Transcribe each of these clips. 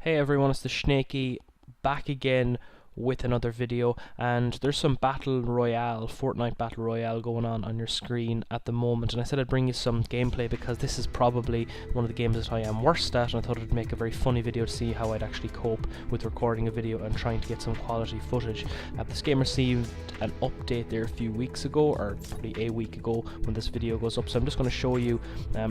Hey everyone, it's the Shnakey back again with another video, and there's some battle royale, Fortnite battle royale going on your screen at the moment, and I said I'd bring you some gameplay because this is probably one of the games that I am worst at, and I thought I'd make a very funny video to see how I'd actually cope with recording a video and trying to get some quality footage. This game received an update there a few weeks ago, or probably a week ago when this video goes up, so I'm just going to show you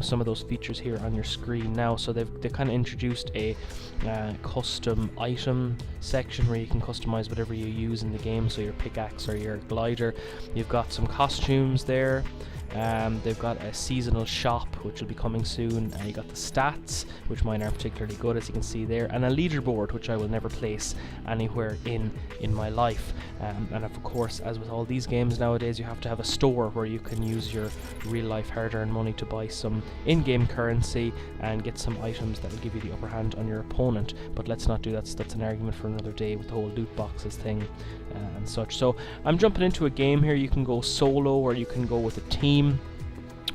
some of those features here on your screen now. So they've kind of introduced a custom item section where you can customize whatever you use in the game, so your pickaxe or your glider. You've got some costumes there. They've got a seasonal shop which will be coming soon. You got the stats, which mine aren't particularly good, as you can see there, and a leaderboard which I will never place anywhere in my life. And of course, as with all these games nowadays, you have to have a store where you can use your real life hard-earned money to buy some in-game currency and get some items that will give you the upper hand on your opponent. But let's not do that. That's an argument for another day with the whole loot boxes thing and such. So I'm jumping into a game here. You can go solo or you can go with a team.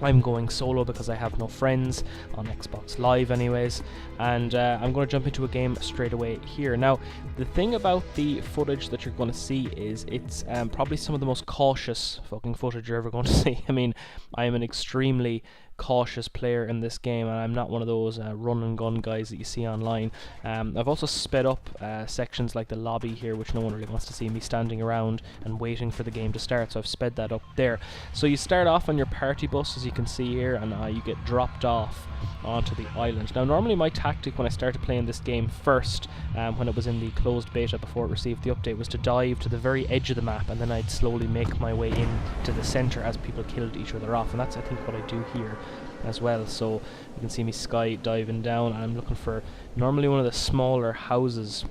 I'm going solo because I have no friends on Xbox Live anyways, and I'm going to jump into a game straight away here. Now, the thing about the footage that you're going to see is it's probably some of the most cautious fucking footage you're ever going to see. I mean, I am an extremely cautious player in this game, and I'm not one of those run and gun guys that you see online. I've also sped up sections like the lobby here, which no one really wants to see me standing around and waiting for the game to start, so I've sped that up there. So you start off on your party bus, as you can see here, and you get dropped off onto the island. Now, normally my tactic when I started playing this game first, when it was in the closed beta before it received the update, was to dive to the very edge of the map, and then I'd slowly make my way in to the center as people killed each other off, and that's, I think, what I do here as well. So you can see me sky diving down, and I'm looking for normally one of the smaller houses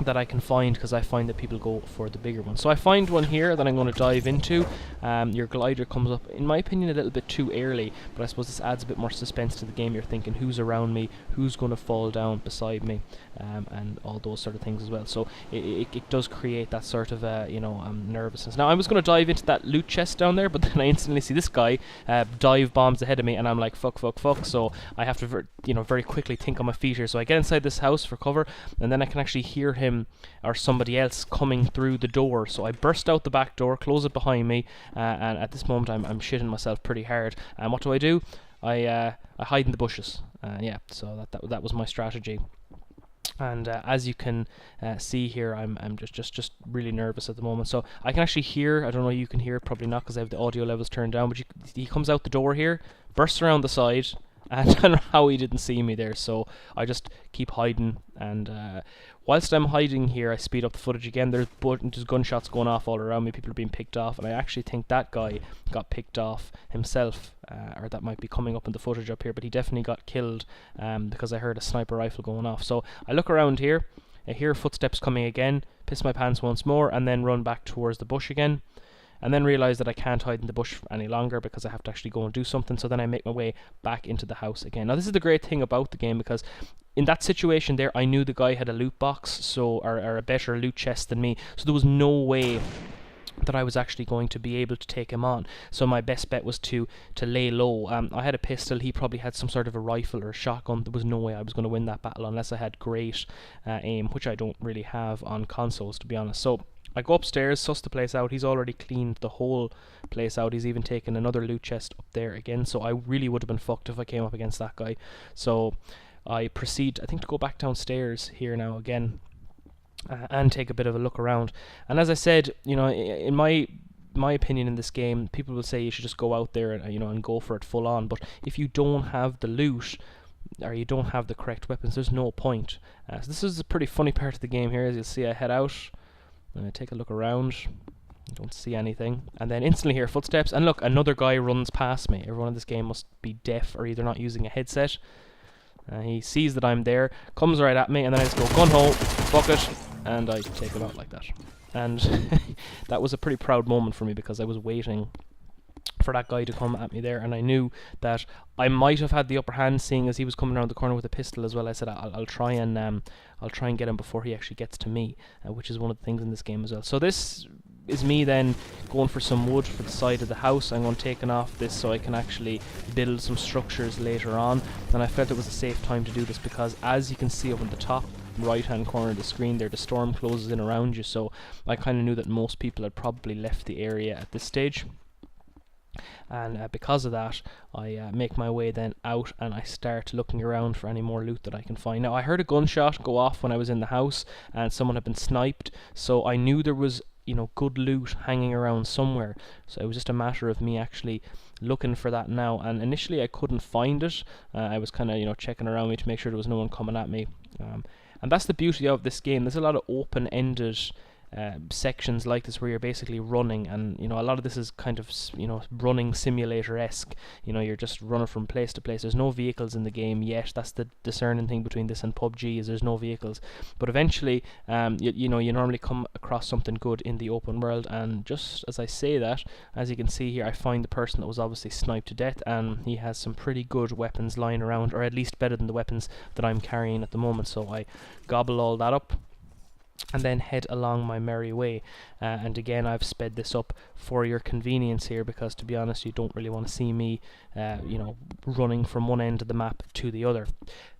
that I can find, because I find that people go for the bigger one. So I find one here that I'm going to dive into. Your glider comes up, in my opinion, a little bit too early, but I suppose this adds a bit more suspense to the game. You're thinking who's around me, who's going to fall down beside me, and all those sort of things as well. So it does create that sort of nervousness. Now, I was going to dive into that loot chest down there, but then I instantly see this guy dive bombs ahead of me, and I'm like, fuck. So I have to very quickly think on my feet here. So I get inside this house for cover, and then I can actually hear him or somebody else coming through the door. So I burst out the back door, close it behind me, and at this moment I'm shitting myself pretty hard. And what do? I hide in the bushes. Yeah, so that was my strategy. And as you can see here, I'm just really nervous at the moment. So I can actually hear, I don't know if you can hear it, probably not because I have the audio levels turned down, but he comes out the door here, bursts around the side, and I don't know how he didn't see me there, so I just keep hiding. And whilst I'm hiding here, I speed up the footage again. There's gunshots going off all around me, people are being picked off, and I actually think that guy got picked off himself, or that might be coming up in the footage up here, but he definitely got killed because I heard a sniper rifle going off. So I look around here, I hear footsteps coming again, piss my pants once more, and then run back towards the bush again. And then realise that I can't hide in the bush any longer because I have to actually go and do something. So then I make my way back into the house again. Now, this is the great thing about the game, because in that situation there, I knew the guy had a loot box, or a better loot chest than me. So there was no way that I was actually going to be able to take him on. So my best bet was to lay low. I had a pistol, he probably had some sort of a rifle or a shotgun. There was no way I was going to win that battle unless I had great aim, which I don't really have on consoles, to be honest. So I go upstairs, suss the place out. He's already cleaned the whole place out. He's even taken another loot chest up there again. So I really would have been fucked if I came up against that guy. So I proceed, I think, to go back downstairs here now again and take a bit of a look around. And as I said, in my opinion in this game, people will say you should just go out there and and go for it full on. But if you don't have the loot, or you don't have the correct weapons, there's no point. So this is a pretty funny part of the game here. As you'll see, I head out. I take a look around, I don't see anything, and then instantly hear footsteps, and look, another guy runs past me. Everyone in this game must be deaf or either not using a headset. He sees that I'm there, comes right at me, and then I just go gun-ho, fuck it, and I take him out like that. And that was a pretty proud moment for me, because I was waiting for that guy to come at me there, and I knew that I might have had the upper hand, seeing as he was coming around the corner with a pistol as well. I said I'll try and get him before he actually gets to me, which is one of the things in this game as well. So this is me then going for some wood for the side of the house. I'm going to take off this so I can actually build some structures later on, and I felt it was a safe time to do this because, as you can see up in the top right hand corner of the screen there, the storm closes in around you, so I kind of knew that most people had probably left the area at this stage. And because of that, I make my way then out and I start looking around for any more loot that I can find. Now, I heard a gunshot go off when I was in the house and someone had been sniped, so I knew there was, you know, good loot hanging around somewhere. So it was just a matter of me actually looking for that now, and initially I couldn't find it. I was kind of, you know, checking around me to make sure there was no one coming at me. And that's the beauty of this game. There's a lot of open-ended sections like this where you're basically running, and you know, a lot of this is kind of, you know, running simulator-esque. You know, you're just running from place to place. There's no vehicles in the game yet. That's the discerning thing between this and PUBG, is there's no vehicles, but eventually you know, you normally come across something good in the open world. And just as I say that, as you can see here, I find the person that was obviously sniped to death, and he has some pretty good weapons lying around, or at least better than the weapons that I'm carrying at the moment. So I gobble all that up and then head along my merry way. And again, I've sped this up for your convenience here, because to be honest, you don't really want to see me you know, running from one end of the map to the other.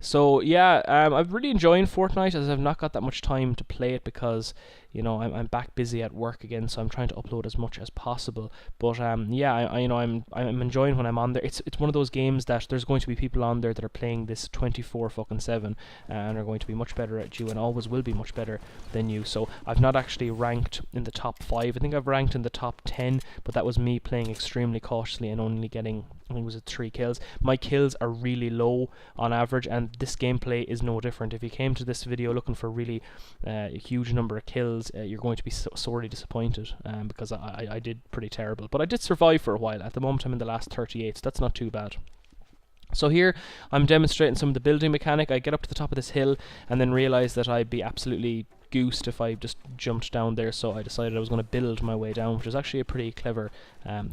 So yeah, I'm really enjoying Fortnite, as I've not got that much time to play it because, you know, I'm back busy at work again, so I'm trying to upload as much as possible. But yeah, you know, I'm enjoying when I'm on there. It's one of those games that there's going to be people on there that are playing this 24/7 and are going to be much better at you, and always will be much better than you. So I've not actually ranked in the top 5. I think I've ranked in the top 10, but that was me playing extremely cautiously and only getting, I think, was it 3 kills. My kills are really low on average, and this gameplay is no different. If you came to this video looking for really a huge number of kills, you're going to be sorely disappointed, because I did pretty terrible. But I did survive for a while. At the moment I'm in the last 38, so that's not too bad. So here I'm demonstrating some of the building mechanic. I get up to the top of this hill and then realise that I'd be absolutely goosed if I just jumped down there, so I decided I was going to build my way down, which is actually a pretty clever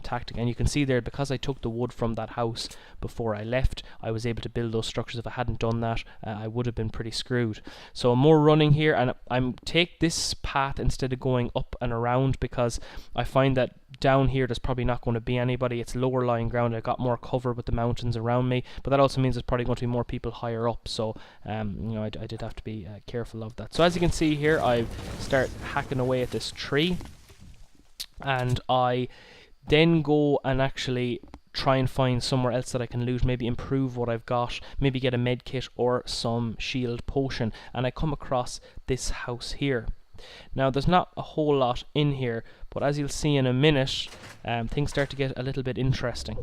tactic. And you can see there, because I took the wood from that house before I left, I was able to build those structures. If I hadn't done that, I would have been pretty screwed. So I'm more running here, and I'm take this path instead of going up and around, because I find that down here there's probably not going to be anybody. It's lower lying ground. I got more cover with the mountains around me, but that also means there's probably going to be more people higher up, so you know, I did have to be careful of that. So as you can see here, I start hacking away at this tree, and I then go and actually try and find somewhere else that I can loot, maybe improve what I've got, maybe get a med kit or some shield potion. And I come across this house here. Now there's not a whole lot in here, but as you'll see in a minute, things start to get a little bit interesting.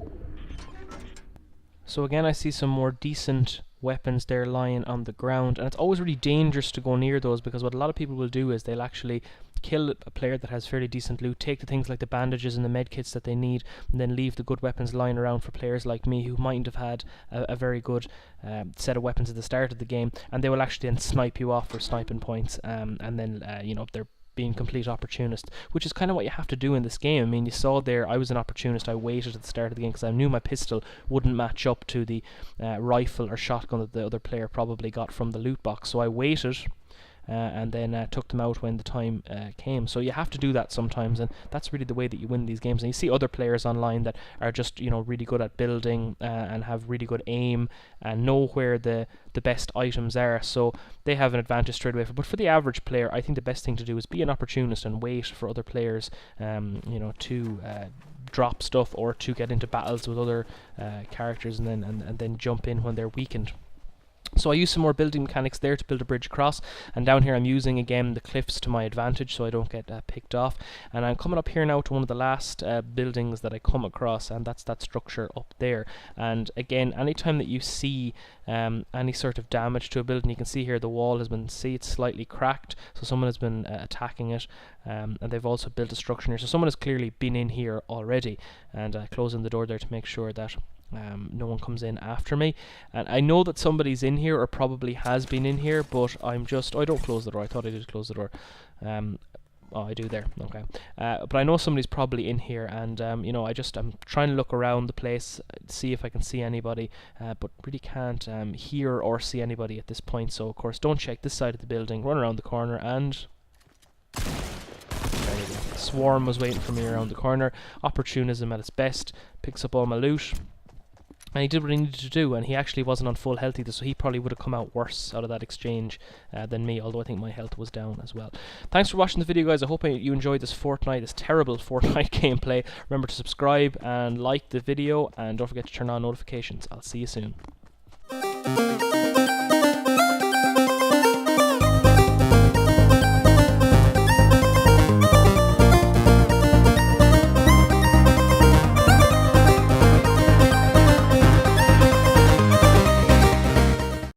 So again, I see some more decent weapons there lying on the ground, and it's always really dangerous to go near those, because what a lot of people will do is they'll actually kill a player that has fairly decent loot, take the things like the bandages and the med kits that they need, and then leave the good weapons lying around for players like me who mightn't have had a very good set of weapons at the start of the game, and they will actually then snipe you off for sniping points, and then you know, they're being complete opportunist, which is kind of what you have to do in this game. I mean, you saw there, I was an opportunist. I waited at the start of the game because I knew my pistol wouldn't match up to the rifle or shotgun that the other player probably got from the loot box, so I waited and then took them out when the time came. So you have to do that sometimes, and that's really the way that you win these games. And you see other players online that are just, you know, really good at building and have really good aim and know where the best items are, so they have an advantage straight away. But for the average player, I think the best thing to do is be an opportunist and wait for other players you know, to drop stuff or to get into battles with other characters, and then jump in when they're weakened. So I use some more building mechanics there to build a bridge across, and down here I'm using again the cliffs to my advantage so I don't get picked off. And I'm coming up here now to one of the last buildings that I come across, and that's that structure up there. And again, anytime that you see any sort of damage to a building, you can see here the wall has been, it's slightly cracked, so someone has been attacking it, and they've also built a structure here, so someone has clearly been in here already. And closing the door there to make sure that no one comes in after me. And I know that somebody's in here, or probably has been in here, but I'm just, oh, I don't close the door. I thought I did close the door. Oh, I do there. Okay. But I know somebody's probably in here, and you know, I'm trying to look around the place, see if I can see anybody, but really can't hear or see anybody at this point. So of course, don't check this side of the building. Run around the corner, and there you go. Swarm was waiting for me around the corner. Opportunism at its best. Picks up all my loot. And he did what he needed to do, and he actually wasn't on full health either, so he probably would have come out worse out of that exchange than me, although I think my health was down as well. Thanks for watching the video, guys. I hope you enjoyed this terrible Fortnite gameplay. Remember to subscribe and like the video, and don't forget to turn on notifications. I'll see you soon.